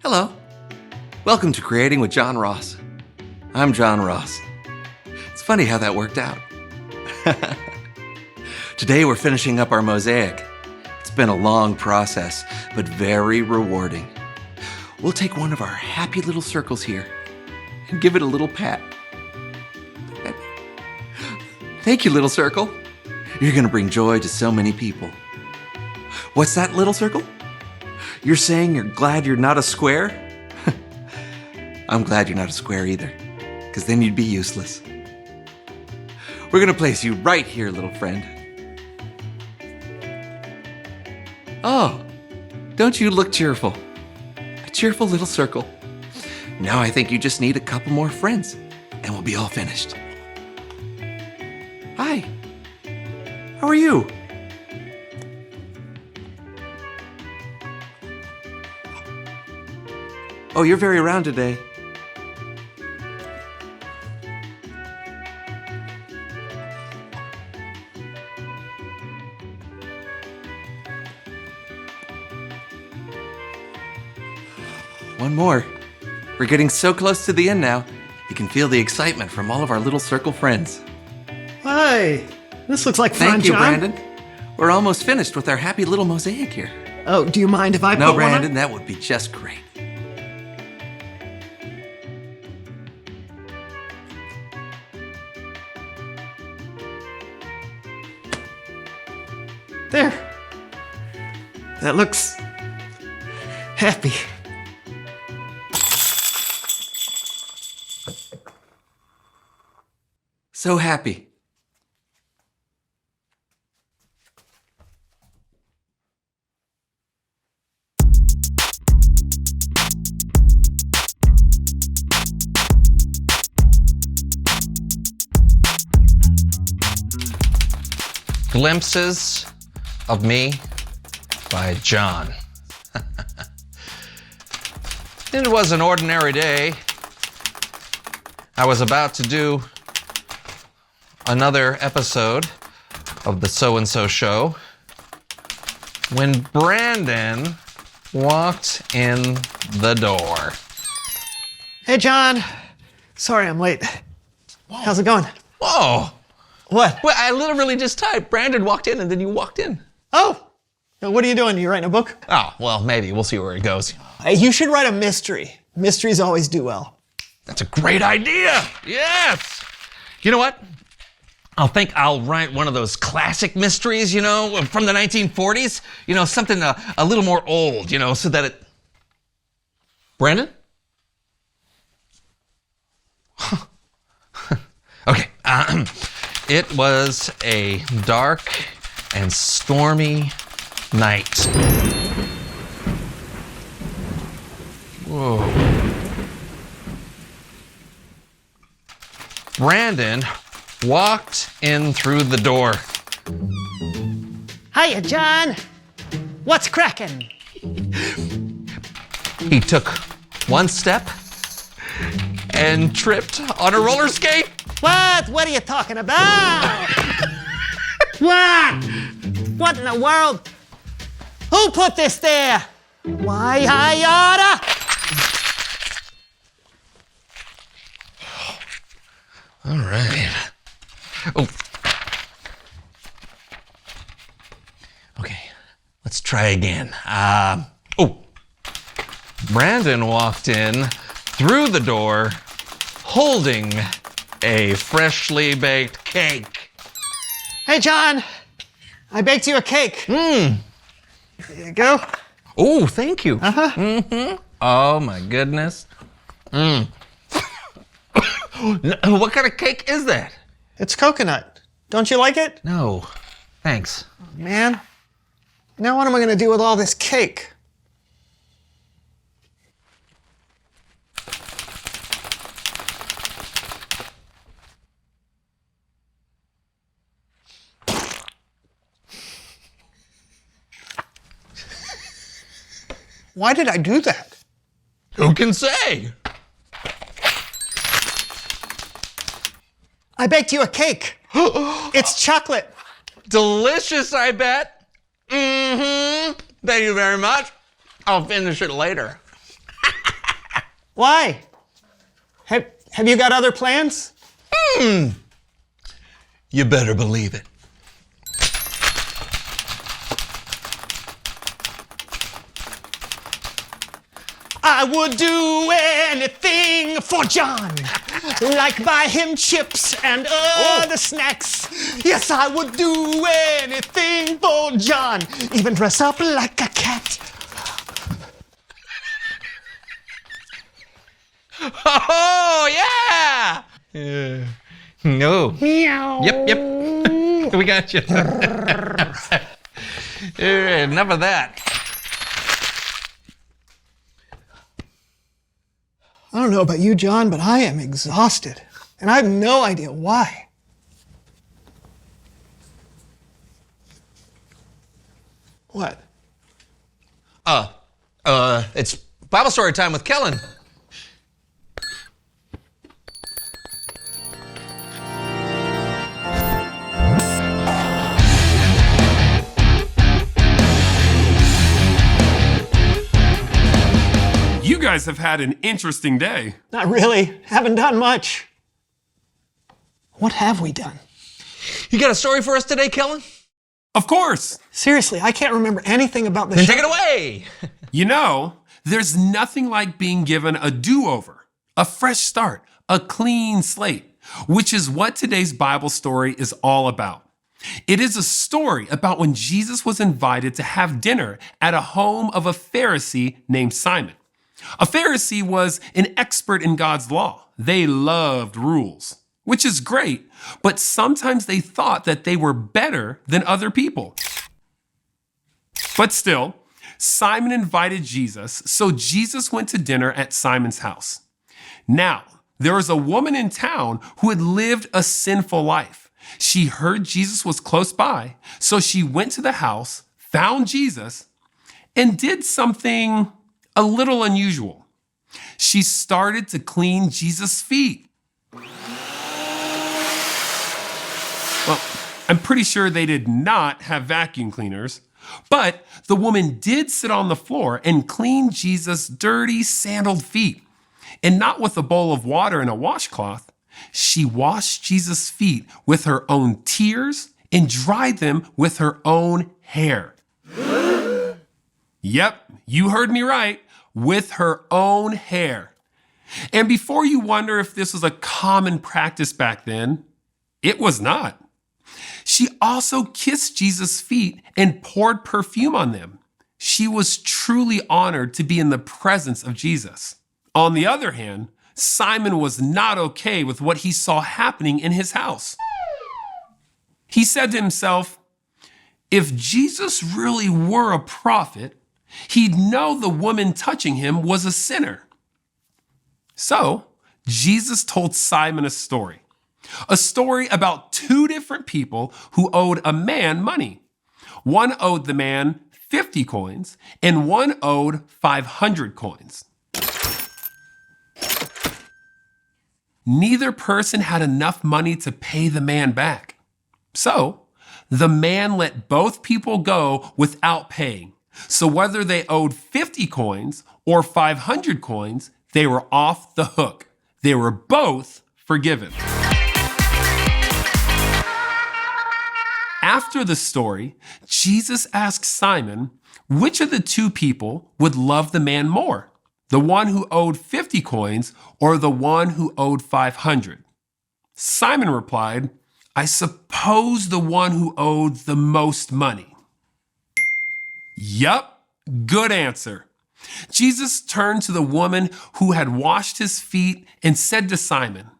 Hello. Welcome to Creating with John Ross. I'm John Ross. It's funny how that worked out. Today we're finishing up our mosaic. It's been a long process, but very rewarding. We'll take one of our happy little circles here and give it a little pat. Thank you, little circle. You're going to bring joy to so many people. What's that, little circle? You're saying you're glad you're not a square? I'm glad you're not a square either, because then you'd be useless. We're going to place you right here, little friend. Oh, don't you look cheerful? A cheerful little circle. Now I think you just need a couple more friends, and we'll be all finished. Hi. How are you? Oh, you're very round today. One more. We're getting so close to the end now. You can feel the excitement from all of our little circle friends. Hi. This looks like fun, Thank you, John. Brandon. We're almost finished with our happy little mosaic here. Oh, do you mind if I No, put one on? Brandon, that would be just great. There. That looks happy. So happy. Glimpses of Me by John. It was an ordinary day. I was about to do another episode of the So-and-So Show when Brandon walked in the door. Hey, John. Sorry I'm late. How's it going? Whoa! What? Well, I literally just typed, Brandon walked in, and then you walked in. Oh. Now, what are you doing? You writing a book? Oh, well, maybe. We'll see where it goes. Hey, you should write a mystery. Mysteries always do well. That's a great idea. Yes. You know what? I'll write one of those classic mysteries, you know, from the 1940s. You know, something a little more old, you know, so that it... Brandon? Okay. It was a dark and stormy night. Whoa. Brandon walked in through the door. Hiya, John. What's cracking? He took one step and tripped on a roller skate. What? What are you talking about? What? What in the world? Who put this there? Why, I oughta. All right. Oh. Okay, let's try again. Brandon walked in through the door holding a freshly baked cake. Hey, John. I baked you a cake. Here you go. Oh, thank you. Uh-huh. Mm-hmm. Oh, my goodness. What kind of cake is that? It's coconut. Don't you like it? No, thanks. Man, now what am I going to do with all this cake? Why did I do that? Who can say? I baked you a cake. It's chocolate. Delicious, I bet. Mm-hmm. Thank you very much. I'll finish it later. Why? Have you got other plans? You better believe it. I would do anything for John, like buy him chips and other snacks. Yes, I would do anything for John, even dress up like a cat. Oh, yeah! No. Meow. Yep. We got you. Enough of that. I don't know about you, John, but I am exhausted, and I have no idea why. What? It's Bible story time with Kellen. You guys have had an interesting day. Not really. Haven't done much. What have we done? You got a story for us today, Kellen? Of course. Seriously, I can't remember anything about this Then show. take it away. You know, there's nothing like being given a do-over, a fresh start, a clean slate, which is what today's Bible story is all about. It is a story about when Jesus was invited to have dinner at a home of a Pharisee named Simon. A Pharisee was an expert in God's law. They loved rules, which is great, but sometimes they thought that they were better than other people. But still, Simon invited Jesus, so Jesus went to dinner at Simon's house. Now, there was a woman in town who had lived a sinful life. She heard Jesus was close by, so she went to the house, found Jesus, and did something a little unusual. She started to clean Jesus' feet. Well, I'm pretty sure they did not have vacuum cleaners, but the woman did sit on the floor and clean Jesus' dirty, sandaled feet. And not with a bowl of water and a washcloth. She washed Jesus' feet with her own tears and dried them with her own hair. Yep, you heard me right, with her own hair. And before you wonder if this was a common practice back then, it was not. She also kissed Jesus' feet and poured perfume on them. She was truly honored to be in the presence of Jesus. On the other hand, Simon was not okay with what he saw happening in his house. He said to himself, if Jesus really were a prophet, he'd know the woman touching him was a sinner. So, Jesus told Simon a story about two different people who owed a man money. One owed the man 50 coins, and one owed 500 coins. Neither person had enough money to pay the man back. So, the man let both people go without paying. So whether they owed 50 coins or 500 coins, they were off the hook. They were both forgiven. After the story, Jesus asked Simon, which of the two people would love the man more? The one who owed 50 coins or the one who owed 500? Simon replied, I suppose the one who owed the most money. Yup, good answer. Jesus turned to the woman who had washed his feet and said to Simon,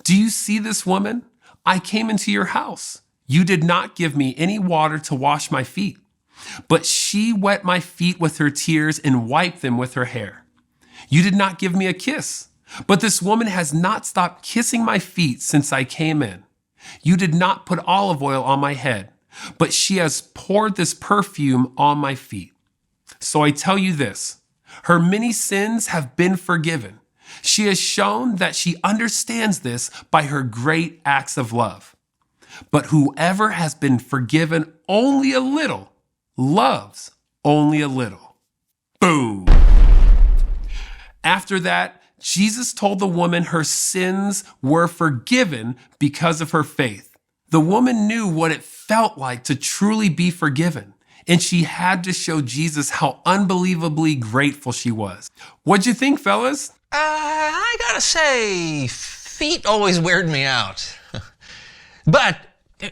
do you see this woman? I came into your house. You did not give me any water to wash my feet, but she wet my feet with her tears and wiped them with her hair. You did not give me a kiss, but this woman has not stopped kissing my feet since I came in. You did not put olive oil on my head, but she has poured this perfume on my feet. So I tell you this, her many sins have been forgiven. She has shown that she understands this by her great acts of love. But whoever has been forgiven only a little loves only a little. Boom. After that, Jesus told the woman her sins were forgiven because of her faith. The woman knew what it felt like to truly be forgiven, and she had to show Jesus how unbelievably grateful she was. What'd you think, fellas? I gotta say, feet always weird me out. But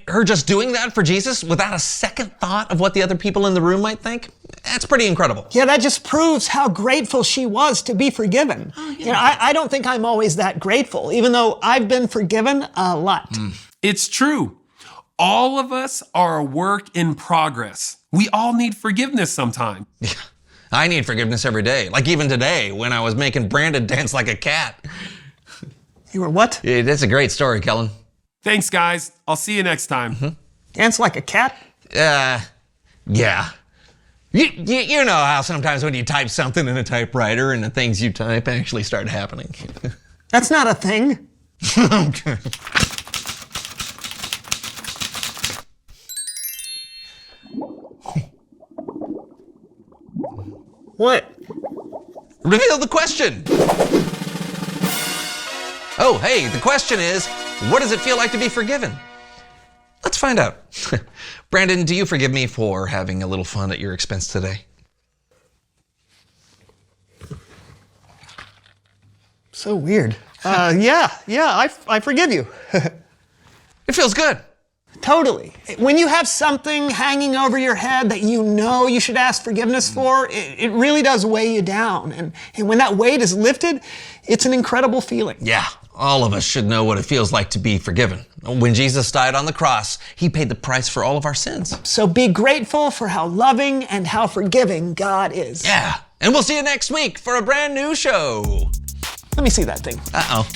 her just doing that for Jesus without a second thought of what the other people in the room might think, that's pretty incredible. Yeah, that just proves how grateful she was to be forgiven. You know, I don't think I'm always that grateful, even though I've been forgiven a lot. It's true. All of us are a work in progress. We all need forgiveness sometime. I need forgiveness every day, like even today when I was making Brandon dance like a cat. You were what? Yeah, that's a great story, Kellen. Thanks, guys. I'll see you next time. Dance like a cat? Yeah. You know how sometimes when you type something in a typewriter and the things you type actually start happening. That's not a thing. Okay. What? Reveal the question. Oh, hey, the question is, what does it feel like to be forgiven? Let's find out. Brandon, do you forgive me for having a little fun at your expense today? So weird. Yeah, I forgive you. It feels good. Totally. When you have something hanging over your head that you know you should ask forgiveness for, it really does weigh you down. And when that weight is lifted, it's an incredible feeling. Yeah, all of us should know what it feels like to be forgiven. When Jesus died on the cross, he paid the price for all of our sins. So be grateful for how loving and how forgiving God is. Yeah, and we'll see you next week for a brand new show. Let me see that thing. Uh-oh.